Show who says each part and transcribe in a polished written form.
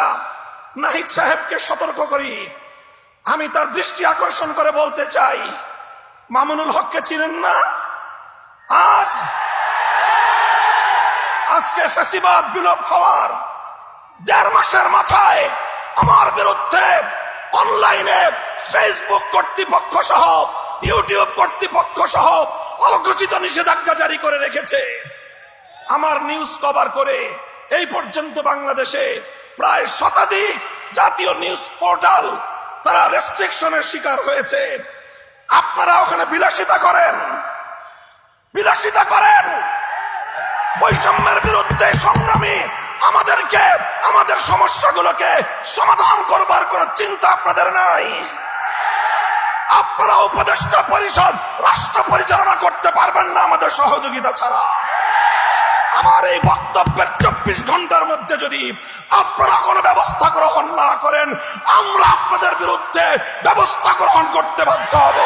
Speaker 1: উপদেষ্টা নাহিদ সাহেবকে সতর্ক করি। আমি তার দৃষ্টি আকর্ষণ করে বলতে চাই, মামুনুল হককে চিনেন না? আজকে ফ্যাসিবাদ বিলোপ হওয়ার 1.5 মাসের মাথায় আমার বিরুদ্ধে অনলাইনে ফেসবুক কর্তৃপক্ষ সহ ইউটিউব কর্তৃপক্ষ সহ অঘোষিত নিষেধাজ্ঞা জারি করে রেখেছে। আমার নিউজ কভার করে এই পর্যন্ত বাংলাদেশে প্রায় শতাধিক জাতীয় নিউজ পোর্টাল তারা রেস্ট্রিকশনের শিকার হয়েছে। আপনারা ওখানে বিলাসিতা করেন, বৈষম্যের বিরুদ্ধে সংগ্রামী আমাদেরকে আমাদের সমস্যাগুলোকে সমাধান করবার কোন চিন্তা আপনাদের নাই। আপনারা উপদেষ্টা পরিষদ রাষ্ট্র পরিচালনা করতে পারবেন না আমাদের সহযোগিতা ছাড়া। আমার এই বক্তব্যের 24 ঘন্টার মধ্যে যদি আপনারা কোনো ব্যবস্থা গ্রহণ না করেন, আমরা আপনাদের বিরুদ্ধে ব্যবস্থা গ্রহণ করতে বাধ্য হব।